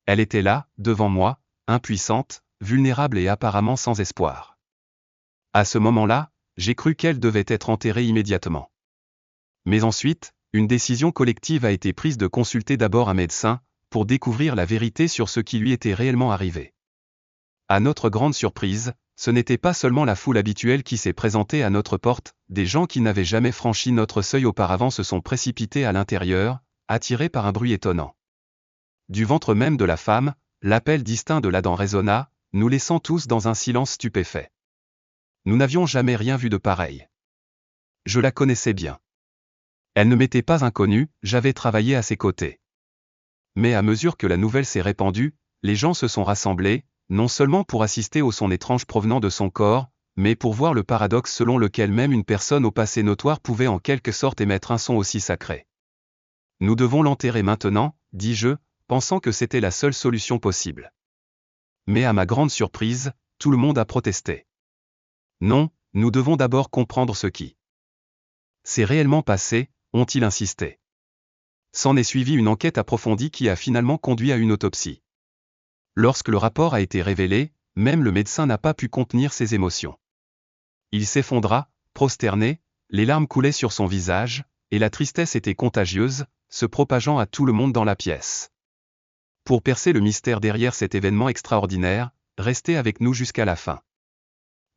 Elle était là, devant moi, impuissante, vulnérable et apparemment sans espoir. À ce moment-là, j'ai cru qu'elle devait être enterrée immédiatement. Mais ensuite, une décision collective a été prise de consulter d'abord un médecin, pour découvrir la vérité sur ce qui lui était réellement arrivé. À notre grande surprise, ce n'était pas seulement la foule habituelle qui s'est présentée à notre porte, des gens qui n'avaient jamais franchi notre seuil auparavant se sont précipités à l'intérieur, attirés par un bruit étonnant. Du ventre même de la femme, l'appel distinct de l'Adam résonna, nous laissant tous dans un silence stupéfait. Nous n'avions jamais rien vu de pareil. Je la connaissais bien. Elle ne m'était pas inconnue, j'avais travaillé à ses côtés. Mais à mesure que la nouvelle s'est répandue, les gens se sont rassemblés, non seulement pour assister au son étrange provenant de son corps, mais pour voir le paradoxe selon lequel même une personne au passé notoire pouvait en quelque sorte émettre un son aussi sacré. Nous devons l'enterrer maintenant, dis-je, pensant que c'était la seule solution possible. Mais à ma grande surprise, tout le monde a protesté. Non, nous devons d'abord comprendre ce qui s'est réellement passé, ont-ils insisté. S'en est suivi une enquête approfondie qui a finalement conduit à une autopsie. Lorsque le rapport a été révélé, même le médecin n'a pas pu contenir ses émotions. Il s'effondra, prosterné, les larmes coulaient sur son visage, et la tristesse était contagieuse, se propageant à tout le monde dans la pièce. Pour percer le mystère derrière cet événement extraordinaire, restez avec nous jusqu'à la fin.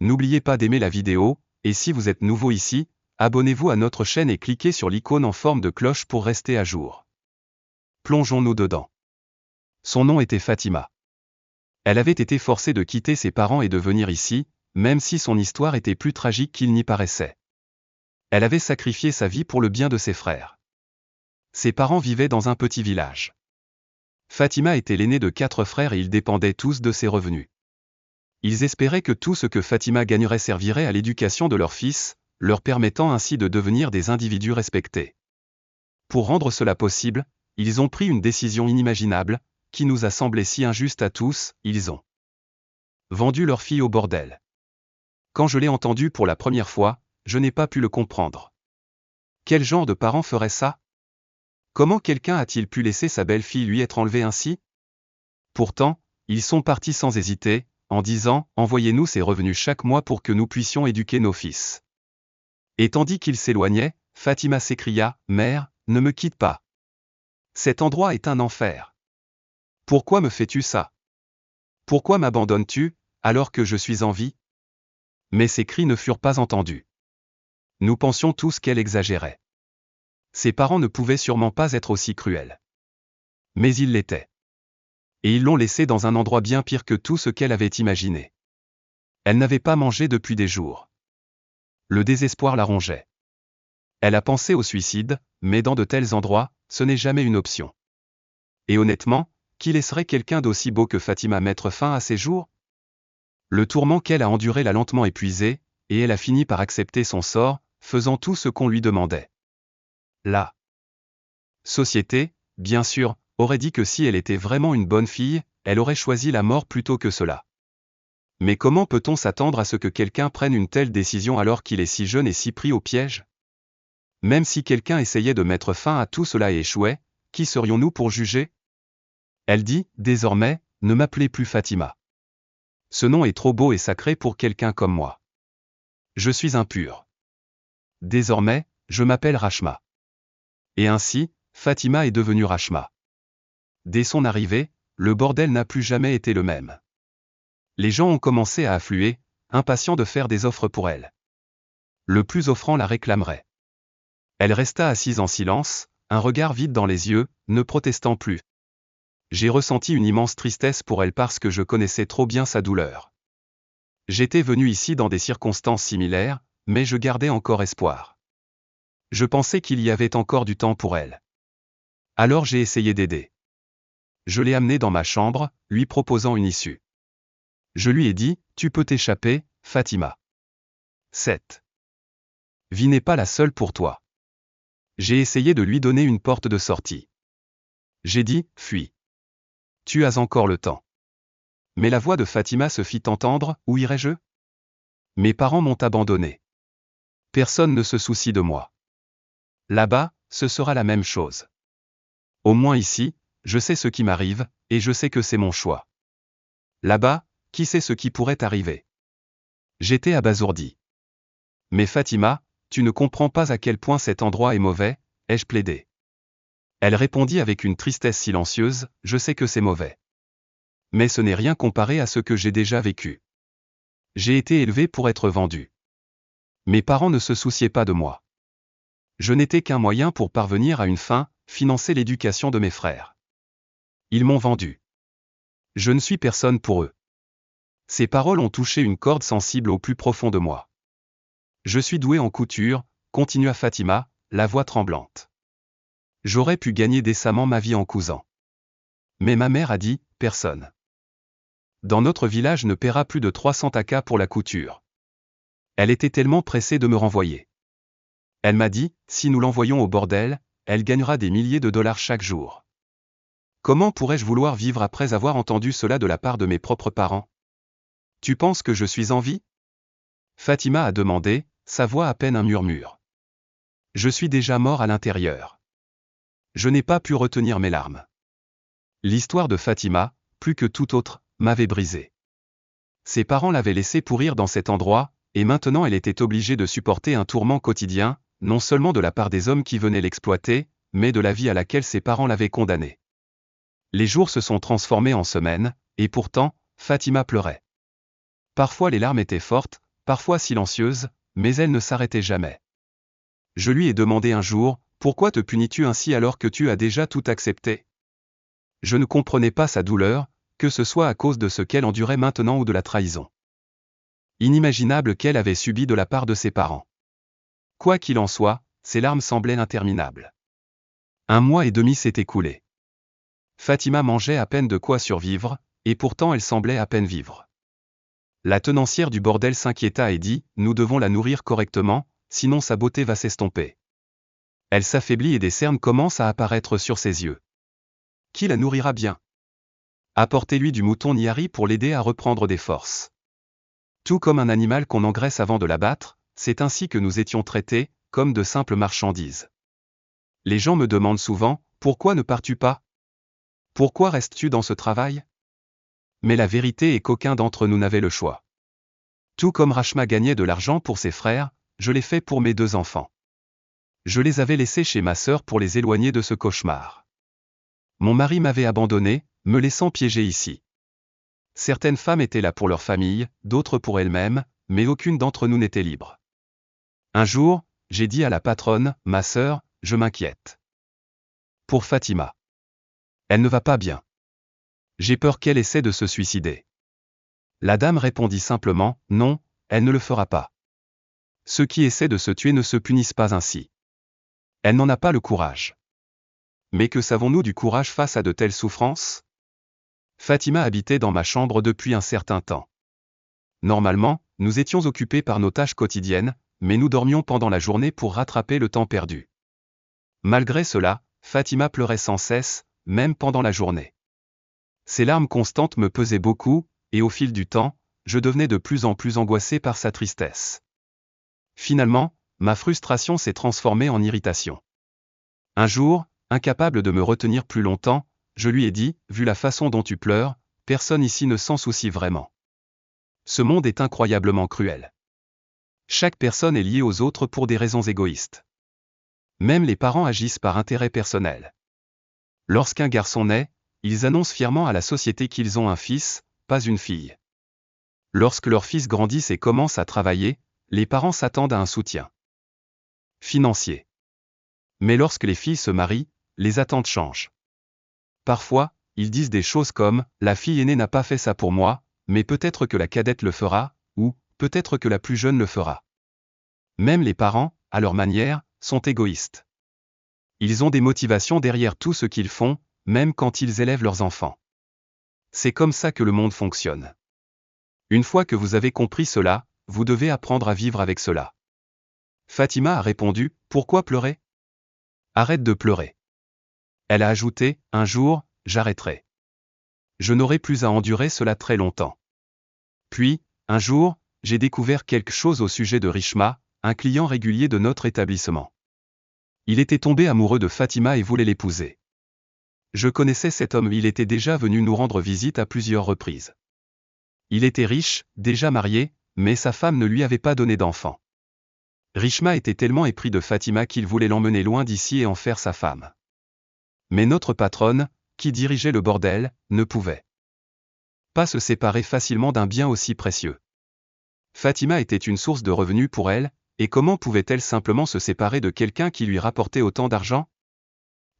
N'oubliez pas d'aimer la vidéo, et si vous êtes nouveau ici, abonnez-vous à notre chaîne et cliquez sur l'icône en forme de cloche pour rester à jour. Plongeons-nous dedans. Son nom était Fatima. Elle avait été forcée de quitter ses parents et de venir ici, même si son histoire était plus tragique qu'il n'y paraissait. Elle avait sacrifié sa vie pour le bien de ses frères. Ses parents vivaient dans un petit village. Fatima était l'aînée de 4 frères et ils dépendaient tous de ses revenus. Ils espéraient que tout ce que Fatima gagnerait servirait à l'éducation de leur fils, leur permettant ainsi de devenir des individus respectés. Pour rendre cela possible, ils ont pris une décision inimaginable, qui nous a semblé si injuste à tous, ils ont vendu leur fille au bordel. Quand je l'ai entendu pour la première fois, je n'ai pas pu le comprendre. Quel genre de parent ferait ça? Comment quelqu'un a-t-il pu laisser sa belle-fille lui être enlevée ainsi? Pourtant, ils sont partis sans hésiter, en disant « Envoyez-nous ces revenus chaque mois pour que nous puissions éduquer nos fils. » Et tandis qu'ils s'éloignaient, Fatima s'écria « Mère, ne me quitte pas. Cet endroit est un enfer. Pourquoi me fais-tu ça? Pourquoi m'abandonnes-tu, alors que je suis en vie ?» Mais ces cris ne furent pas entendus. Nous pensions tous qu'elle exagérait. Ses parents ne pouvaient sûrement pas être aussi cruels. Mais ils l'étaient. Et ils l'ont laissée dans un endroit bien pire que tout ce qu'elle avait imaginé. Elle n'avait pas mangé depuis des jours. Le désespoir la rongeait. Elle a pensé au suicide, mais dans de tels endroits, ce n'est jamais une option. Et honnêtement, qui laisserait quelqu'un d'aussi beau que Fatima mettre fin à ses jours? Le tourment qu'elle a enduré l'a lentement épuisée, et elle a fini par accepter son sort, faisant tout ce qu'on lui demandait. La société, bien sûr, aurait dit que si elle était vraiment une bonne fille, elle aurait choisi la mort plutôt que cela. Mais comment peut-on s'attendre à ce que quelqu'un prenne une telle décision alors qu'il est si jeune et si pris au piège? Même si quelqu'un essayait de mettre fin à tout cela et échouait, qui serions-nous pour juger? Elle dit, désormais, ne m'appelez plus Fatima. Ce nom est trop beau et sacré pour quelqu'un comme moi. Je suis impur. Désormais, je m'appelle Rachma. Et ainsi, Fatima est devenue Rachma. Dès son arrivée, le bordel n'a plus jamais été le même. Les gens ont commencé à affluer, impatients de faire des offres pour elle. Le plus offrant la réclamerait. Elle resta assise en silence, un regard vide dans les yeux, ne protestant plus. J'ai ressenti une immense tristesse pour elle parce que je connaissais trop bien sa douleur. J'étais venu ici dans des circonstances similaires, mais je gardais encore espoir. Je pensais qu'il y avait encore du temps pour elle. Alors j'ai essayé d'aider. Je l'ai amenée dans ma chambre, lui proposant une issue. Je lui ai dit, tu peux t'échapper, Fatima. 7. Vie n'est pas la seule pour toi. J'ai essayé de lui donner une porte de sortie. J'ai dit, fuis. Tu as encore le temps. Mais la voix de Fatima se fit entendre, où irais-je? Mes parents m'ont abandonné. Personne ne se soucie de moi. Là-bas, ce sera la même chose. Au moins ici, je sais ce qui m'arrive, et je sais que c'est mon choix. Là-bas, qui sait ce qui pourrait arriver? J'étais abasourdi. Mais Fatima, tu ne comprends pas à quel point cet endroit est mauvais, ai-je plaidé. Elle répondit avec une tristesse silencieuse, je sais que c'est mauvais. Mais ce n'est rien comparé à ce que j'ai déjà vécu. J'ai été élevé pour être vendu. Mes parents ne se souciaient pas de moi. Je n'étais qu'un moyen pour parvenir à une fin, financer l'éducation de mes frères. Ils m'ont vendu. Je ne suis personne pour eux. Ces paroles ont touché une corde sensible au plus profond de moi. Je suis doué en couture, continua Fatima, la voix tremblante. J'aurais pu gagner décemment ma vie en cousant. Mais ma mère a dit, personne. Dans notre village ne paiera plus de 300 taka pour la couture. Elle était tellement pressée de me renvoyer. Elle m'a dit, si nous l'envoyons au bordel, elle gagnera des milliers de dollars chaque jour. Comment pourrais-je vouloir vivre après avoir entendu cela de la part de mes propres parents? Tu penses que je suis en vie? Fatima a demandé, sa voix à peine un murmure. Je suis déjà mort à l'intérieur. Je n'ai pas pu retenir mes larmes. L'histoire de Fatima, plus que toute autre, m'avait brisé. Ses parents l'avaient laissée pourrir dans cet endroit, et maintenant elle était obligée de supporter un tourment quotidien, non seulement de la part des hommes qui venaient l'exploiter, mais de la vie à laquelle ses parents l'avaient condamnée. Les jours se sont transformés en semaines, et pourtant, Fatima pleurait. Parfois les larmes étaient fortes, parfois silencieuses, mais elles ne s'arrêtaient jamais. Je lui ai demandé un jour, pourquoi te punis-tu ainsi alors que tu as déjà tout accepté? Je ne comprenais pas sa douleur, que ce soit à cause de ce qu'elle endurait maintenant ou de la trahison inimaginable qu'elle avait subie de la part de ses parents. Quoi qu'il en soit, ses larmes semblaient interminables. 1 mois et demi s'est écoulé. Fatima mangeait à peine de quoi survivre, et pourtant elle semblait à peine vivre. La tenancière du bordel s'inquiéta et dit, nous devons la nourrir correctement, sinon sa beauté va s'estomper. Elle s'affaiblit et des cernes commencent à apparaître sur ses yeux. Qui la nourrira bien? Apportez-lui du mouton Nyari pour l'aider à reprendre des forces. Tout comme un animal qu'on engraisse avant de l'abattre, c'est ainsi que nous étions traités, comme de simples marchandises. Les gens me demandent souvent, pourquoi ne pars-tu pas? Pourquoi restes-tu dans ce travail? Mais la vérité est qu'aucun d'entre nous n'avait le choix. Tout comme Rachma gagnait de l'argent pour ses frères, je l'ai fait pour mes 2 enfants. Je les avais laissés chez ma sœur pour les éloigner de ce cauchemar. Mon mari m'avait abandonné, me laissant piéger ici. Certaines femmes étaient là pour leur famille, d'autres pour elles-mêmes, mais aucune d'entre nous n'était libre. Un jour, j'ai dit à la patronne, ma sœur, je m'inquiète. Pour Fatima. Elle ne va pas bien. J'ai peur qu'elle essaie de se suicider. La dame répondit simplement, non, elle ne le fera pas. Ceux qui essaient de se tuer ne se punissent pas ainsi. Elle n'en a pas le courage. Mais que savons-nous du courage face à de telles souffrances? Fatima habitait dans ma chambre depuis un certain temps. Normalement, nous étions occupés par nos tâches quotidiennes, mais nous dormions pendant la journée pour rattraper le temps perdu. Malgré cela, Fatima pleurait sans cesse, même pendant la journée. Ses larmes constantes me pesaient beaucoup, et au fil du temps, je devenais de plus en plus angoissé par sa tristesse. Finalement, ma frustration s'est transformée en irritation. Un jour, incapable de me retenir plus longtemps, je lui ai dit, vu la façon dont tu pleures, personne ici ne s'en soucie vraiment. Ce monde est incroyablement cruel. Chaque personne est liée aux autres pour des raisons égoïstes. Même les parents agissent par intérêt personnel. Lorsqu'un garçon naît, ils annoncent fièrement à la société qu'ils ont un fils, pas une fille. Lorsque leurs fils grandissent et commencent à travailler, les parents s'attendent à un soutien financier. Mais lorsque les filles se marient, les attentes changent. Parfois, ils disent des choses comme « la fille aînée n'a pas fait ça pour moi, mais peut-être que la cadette le fera » ou « peut-être que la plus jeune le fera ». Même les parents, à leur manière, sont égoïstes. Ils ont des motivations derrière tout ce qu'ils font, même quand ils élèvent leurs enfants. C'est comme ça que le monde fonctionne. Une fois que vous avez compris cela, vous devez apprendre à vivre avec cela. Fatima a répondu, pourquoi pleurer? Arrête de pleurer. Elle a ajouté, un jour, j'arrêterai. Je n'aurai plus à endurer cela très longtemps. Puis, un jour, j'ai découvert quelque chose au sujet de Rishma, un client régulier de notre établissement. Il était tombé amoureux de Fatima et voulait l'épouser. Je connaissais cet homme, il était déjà venu nous rendre visite à plusieurs reprises. Il était riche, déjà marié, mais sa femme ne lui avait pas donné d'enfant. Rishma était tellement épris de Fatima qu'il voulait l'emmener loin d'ici et en faire sa femme. Mais notre patronne, qui dirigeait le bordel, ne pouvait pas se séparer facilement d'un bien aussi précieux. Fatima était une source de revenus pour elle, et comment pouvait-elle simplement se séparer de quelqu'un qui lui rapportait autant d'argent?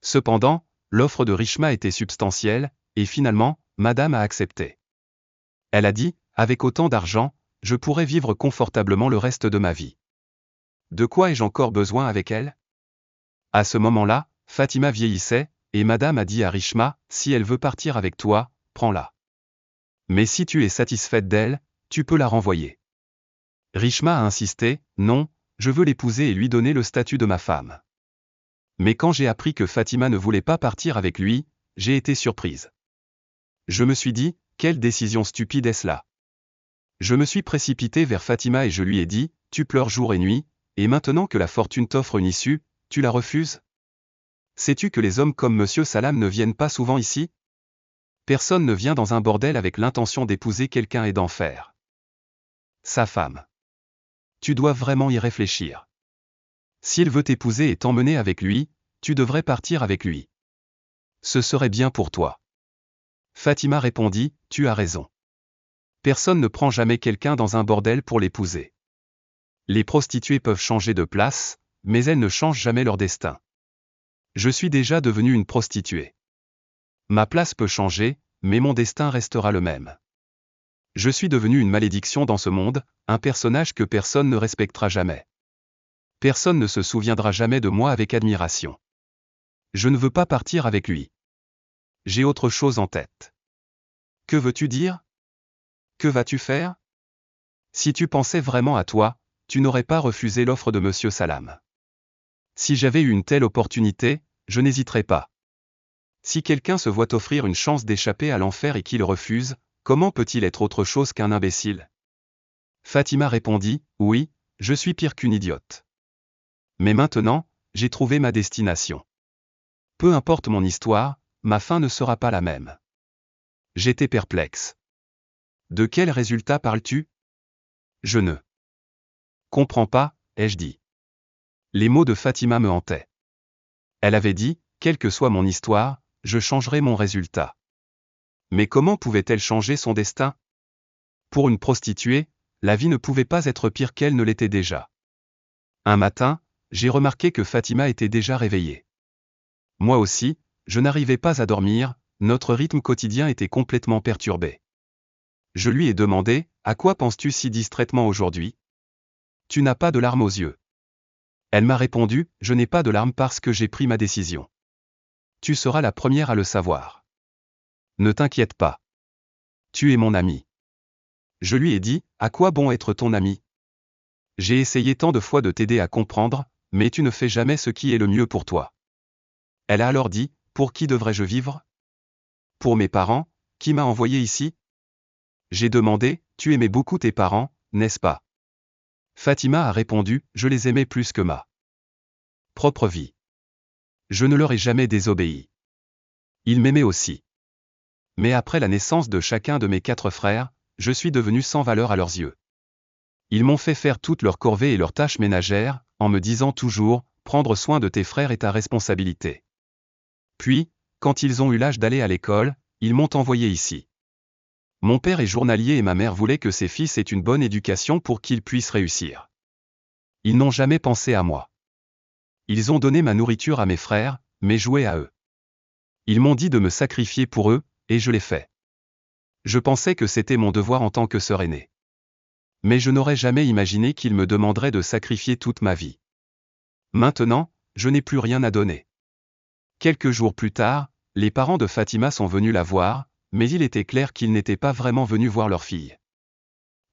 Cependant, l'offre de Rishma était substantielle, et finalement, Madame a accepté. Elle a dit, avec autant d'argent, je pourrais vivre confortablement le reste de ma vie. De quoi ai-je encore besoin avec elle? À ce moment-là, Fatima vieillissait, et Madame a dit à Rishma, si elle veut partir avec toi, prends-la. Mais si tu es satisfaite d'elle, tu peux la renvoyer. Rishma a insisté, non, je veux l'épouser et lui donner le statut de ma femme. Mais quand j'ai appris que Fatima ne voulait pas partir avec lui, j'ai été surprise. Je me suis dit, quelle décision stupide est-ce là? Je me suis précipité vers Fatima et je lui ai dit, tu pleures jour et nuit, et maintenant que la fortune t'offre une issue, tu la refuses? Sais-tu que les hommes comme Monsieur Salam ne viennent pas souvent ici? Personne ne vient dans un bordel avec l'intention d'épouser quelqu'un et d'en faire sa femme. Tu dois vraiment y réfléchir. S'il veut t'épouser et t'emmener avec lui, tu devrais partir avec lui. Ce serait bien pour toi. Fatima répondit, tu as raison. Personne ne prend jamais quelqu'un dans un bordel pour l'épouser. Les prostituées peuvent changer de place, mais elles ne changent jamais leur destin. Je suis déjà devenue une prostituée. Ma place peut changer, mais mon destin restera le même. Je suis devenue une malédiction dans ce monde, un personnage que personne ne respectera jamais. Personne ne se souviendra jamais de moi avec admiration. Je ne veux pas partir avec lui. J'ai autre chose en tête. Que veux-tu dire? Que vas-tu faire? Si tu pensais vraiment à toi, tu n'aurais pas refusé l'offre de Monsieur Salam. Si j'avais eu une telle opportunité, je n'hésiterais pas. Si quelqu'un se voit offrir une chance d'échapper à l'enfer et qu'il refuse, comment peut-il être autre chose qu'un imbécile? Fatima répondit, oui, je suis pire qu'une idiote. Mais maintenant, j'ai trouvé ma destination. Peu importe mon histoire, ma fin ne sera pas la même. J'étais perplexe. De quel résultat parles-tu? Je ne comprends pas, ai-je dit. Les mots de Fatima me hantaient. Elle avait dit, quelle que soit mon histoire, je changerai mon résultat. Mais comment pouvait-elle changer son destin? Pour une prostituée, la vie ne pouvait pas être pire qu'elle ne l'était déjà. Un matin, j'ai remarqué que Fatima était déjà réveillée. Moi aussi, je n'arrivais pas à dormir, notre rythme quotidien était complètement perturbé. Je lui ai demandé, à quoi penses-tu si distraitement aujourd'hui? Tu n'as pas de larmes aux yeux. Elle m'a répondu, je n'ai pas de larmes parce que j'ai pris ma décision. Tu seras la première à le savoir. Ne t'inquiète pas. Tu es mon ami. Je lui ai dit, à quoi bon être ton ami? J'ai essayé tant de fois de t'aider à comprendre, mais tu ne fais jamais ce qui est le mieux pour toi. Elle a alors dit, pour qui devrais-je vivre? Pour mes parents, qui m'a envoyé ici? J'ai demandé, tu aimais beaucoup tes parents, n'est-ce pas? Fatima a répondu, je les aimais plus que ma propre vie. Je ne leur ai jamais désobéi. Ils m'aimaient aussi. Mais après la naissance de chacun de mes 4 frères, je suis devenu sans valeur à leurs yeux. Ils m'ont fait faire toutes leurs corvées et leurs tâches ménagères, en me disant toujours, prendre soin de tes frères est ta responsabilité. Puis, quand ils ont eu l'âge d'aller à l'école, ils m'ont envoyé ici. Mon père est journalier et ma mère voulait que ses fils aient une bonne éducation pour qu'ils puissent réussir. Ils n'ont jamais pensé à moi. Ils ont donné ma nourriture à mes frères, mes jouets à eux. Ils m'ont dit de me sacrifier pour eux, et je l'ai fait. Je pensais que c'était mon devoir en tant que sœur aînée. Mais je n'aurais jamais imaginé qu'ils me demanderaient de sacrifier toute ma vie. Maintenant, je n'ai plus rien à donner. Quelques jours plus tard, les parents de Fatima sont venus la voir, mais il était clair qu'ils n'étaient pas vraiment venus voir leur fille.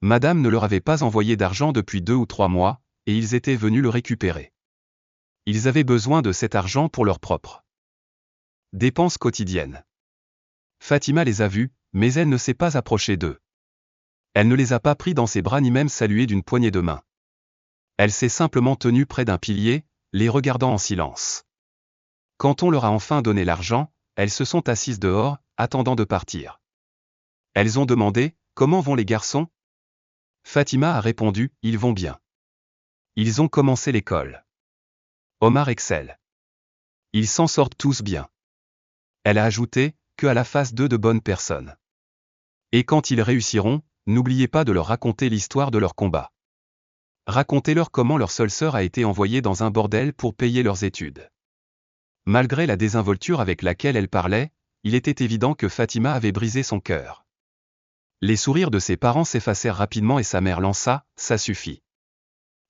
Madame ne leur avait pas envoyé d'argent depuis 2 ou 3 mois, et ils étaient venus le récupérer. Ils avaient besoin de cet argent pour leurs propres dépenses quotidiennes. Fatima les a vus, mais elle ne s'est pas approchée d'eux. Elle ne les a pas pris dans ses bras ni même salué d'une poignée de main. Elle s'est simplement tenue près d'un pilier, les regardant en silence. Quand on leur a enfin donné l'argent, elles se sont assises dehors, attendant de partir. Elles ont demandé, « Comment vont les garçons ?» Fatima a répondu, « Ils vont bien. Ils ont commencé l'école. Omar excelle. Ils s'en sortent tous bien. » Elle a ajouté, « Que à la face d'eux de bonnes personnes. Et quand ils réussiront, n'oubliez pas de leur raconter l'histoire de leur combat. Racontez-leur comment leur seule sœur a été envoyée dans un bordel pour payer leurs études. » Malgré la désinvolture avec laquelle elle parlait, il était évident que Fatima avait brisé son cœur. Les sourires de ses parents s'effacèrent rapidement et sa mère lança, « Ça suffit.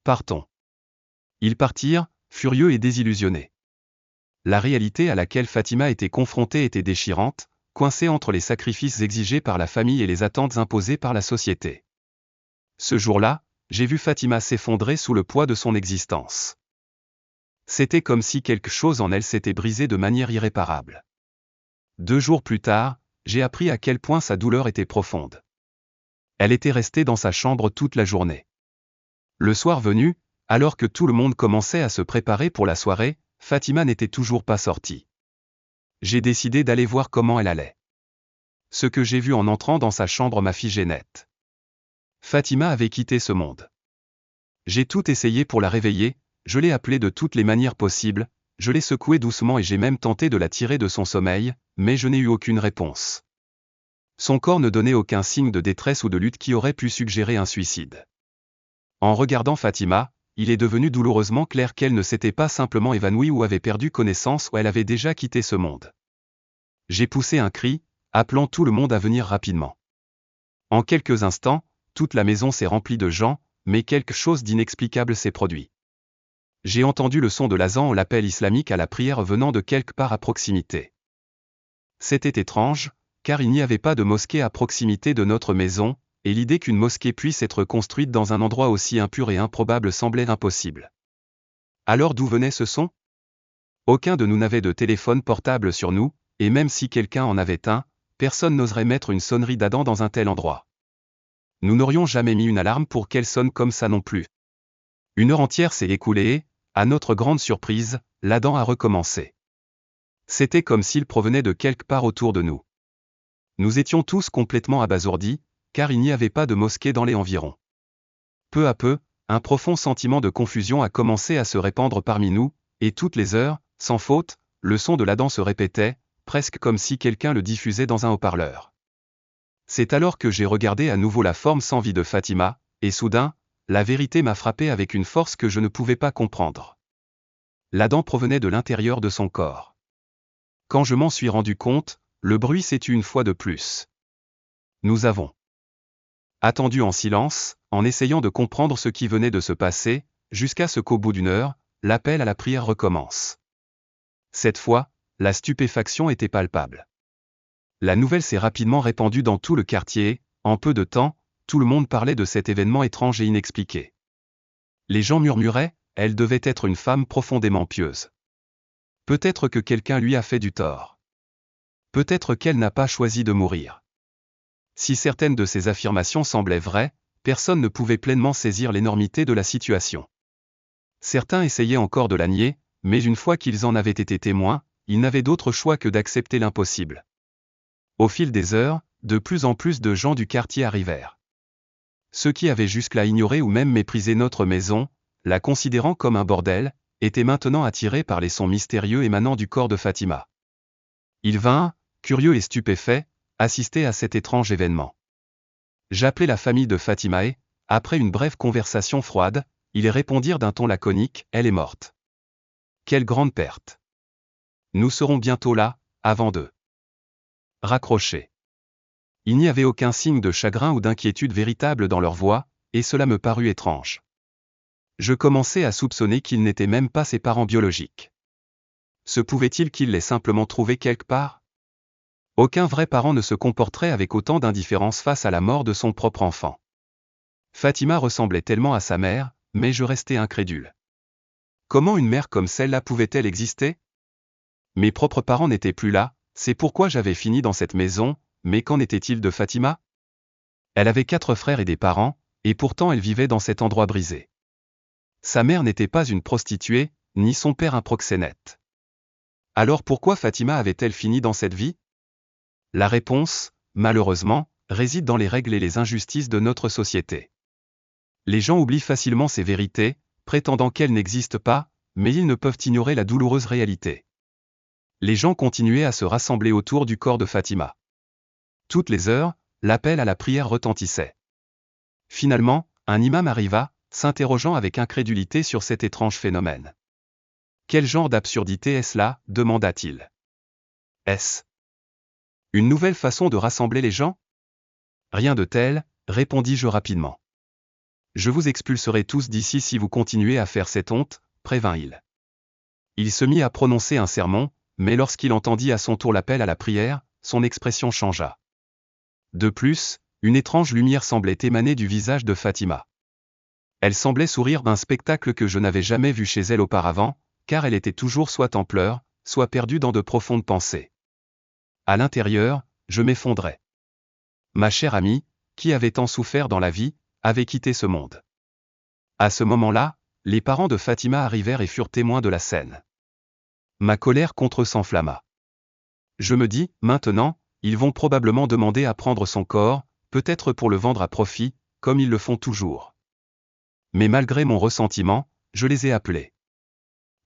Partons. » Ils partirent, furieux et désillusionnés. La réalité à laquelle Fatima était confrontée était déchirante, coincée entre les sacrifices exigés par la famille et les attentes imposées par la société. Ce jour-là, j'ai vu Fatima s'effondrer sous le poids de son existence. C'était comme si quelque chose en elle s'était brisé de manière irréparable. 2 jours plus tard, j'ai appris à quel point sa douleur était profonde. Elle était restée dans sa chambre toute la journée. Le soir venu, alors que tout le monde commençait à se préparer pour la soirée, Fatima n'était toujours pas sortie. J'ai décidé d'aller voir comment elle allait. Ce que j'ai vu en entrant dans sa chambre m'a figé net. Fatima avait quitté ce monde. J'ai tout essayé pour la réveiller, je l'ai appelée de toutes les manières possibles, je l'ai secouée doucement et j'ai même tenté de la tirer de son sommeil, mais je n'ai eu aucune réponse. Son corps ne donnait aucun signe de détresse ou de lutte qui aurait pu suggérer un suicide. En regardant Fatima, il est devenu douloureusement clair qu'elle ne s'était pas simplement évanouie ou avait perdu connaissance ou elle avait déjà quitté ce monde. J'ai poussé un cri, appelant tout le monde à venir rapidement. En quelques instants, toute la maison s'est remplie de gens, mais quelque chose d'inexplicable s'est produit. J'ai entendu le son de l'azan ou l'appel islamique à la prière venant de quelque part à proximité. C'était étrange, car il n'y avait pas de mosquée à proximité de notre maison, et l'idée qu'une mosquée puisse être construite dans un endroit aussi impur et improbable semblait impossible. Alors d'où venait ce son ? Aucun de nous n'avait de téléphone portable sur nous, et même si quelqu'un en avait un, personne n'oserait mettre une sonnerie d'Adam dans un tel endroit. Nous n'aurions jamais mis une alarme pour qu'elle sonne comme ça non plus. 1 heure entière s'est écoulée et, à notre grande surprise, l'Adam a recommencé. C'était comme s'il provenait de quelque part autour de nous. Nous étions tous complètement abasourdis, car il n'y avait pas de mosquée dans les environs. Peu à peu, un profond sentiment de confusion a commencé à se répandre parmi nous, et toutes les heures, sans faute, le son de l'Adam se répétait, presque comme si quelqu'un le diffusait dans un haut-parleur. C'est alors que j'ai regardé à nouveau la forme sans vie de Fatima, et soudain, la vérité m'a frappé avec une force que je ne pouvais pas comprendre. L'Adam provenait de l'intérieur de son corps. Quand je m'en suis rendu compte, le bruit s'est tu une fois de plus. Nous avons attendu en silence, en essayant de comprendre ce qui venait de se passer, jusqu'à ce qu'au bout d'1 heure, l'appel à la prière recommence. Cette fois, la stupéfaction était palpable. La nouvelle s'est rapidement répandue dans tout le quartier, en peu de temps, tout le monde parlait de cet événement étrange et inexpliqué. Les gens murmuraient, elle devait être une femme profondément pieuse. Peut-être que quelqu'un lui a fait du tort. Peut-être qu'elle n'a pas choisi de mourir. Si certaines de ces affirmations semblaient vraies, personne ne pouvait pleinement saisir l'énormité de la situation. Certains essayaient encore de la nier, mais une fois qu'ils en avaient été témoins, ils n'avaient d'autre choix que d'accepter l'impossible. Au fil des heures, de plus en plus de gens du quartier arrivèrent. Ceux qui avaient jusque-là ignoré ou même méprisé notre maison, la considérant comme un bordel, étaient maintenant attirés par les sons mystérieux émanant du corps de Fatima. Ils vinrent, curieux et stupéfaits, assister à cet étrange événement. J'appelai la famille de Fatima et, après une brève conversation froide, ils répondirent d'un ton laconique, « Elle est morte. » Quelle grande perte. Nous serons bientôt là, avant de raccrocher. Il n'y avait aucun signe de chagrin ou d'inquiétude véritable dans leur voix, et cela me parut étrange. Je commençais à soupçonner qu'ils n'étaient même pas ses parents biologiques. Se pouvait-il qu'ils l'aient simplement trouvé quelque part ? Aucun vrai parent ne se comporterait avec autant d'indifférence face à la mort de son propre enfant. Fatima ressemblait tellement à sa mère, mais je restais incrédule. Comment une mère comme celle-là pouvait-elle exister ? Mes propres parents n'étaient plus là, c'est pourquoi j'avais fini dans cette maison, mais qu'en était-il de Fatima ? Elle avait 4 frères et des parents, et pourtant elle vivait dans cet endroit brisé. Sa mère n'était pas une prostituée, ni son père un proxénète. Alors pourquoi Fatima avait-elle fini dans cette vie? La réponse, malheureusement, réside dans les règles et les injustices de notre société. Les gens oublient facilement ces vérités, prétendant qu'elles n'existent pas, mais ils ne peuvent ignorer la douloureuse réalité. Les gens continuaient à se rassembler autour du corps de Fatima. Toutes les heures, l'appel à la prière retentissait. Finalement, un imam arriva, s'interrogeant avec incrédulité sur cet étrange phénomène. Quel genre d'absurdité est-ce là? Demanda-t-il. Est-ce une nouvelle façon de rassembler les gens? Rien de tel, répondis-je rapidement. Je vous expulserai tous d'ici si vous continuez à faire cette honte, prévint-il. Il se mit à prononcer un sermon, mais lorsqu'il entendit à son tour l'appel à la prière, son expression changea. De plus, une étrange lumière semblait émaner du visage de Fatima. Elle semblait sourire d'un spectacle que je n'avais jamais vu chez elle auparavant, car elle était toujours soit en pleurs, soit perdue dans de profondes pensées. À l'intérieur, je m'effondrais. Ma chère amie, qui avait tant souffert dans la vie, avait quitté ce monde. À ce moment-là, les parents de Fatima arrivèrent et furent témoins de la scène. Ma colère contre eux s'enflamma. Je me dis, maintenant, ils vont probablement demander à prendre son corps, peut-être pour le vendre à profit, comme ils le font toujours. Mais malgré mon ressentiment, je les ai appelés.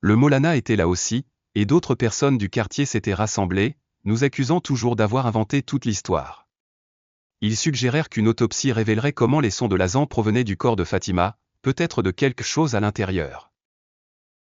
Le Molana était là aussi, et d'autres personnes du quartier s'étaient rassemblées, nous accusant toujours d'avoir inventé toute l'histoire. Ils suggérèrent qu'une autopsie révélerait comment les sons de l'azan provenaient du corps de Fatima, peut-être de quelque chose à l'intérieur.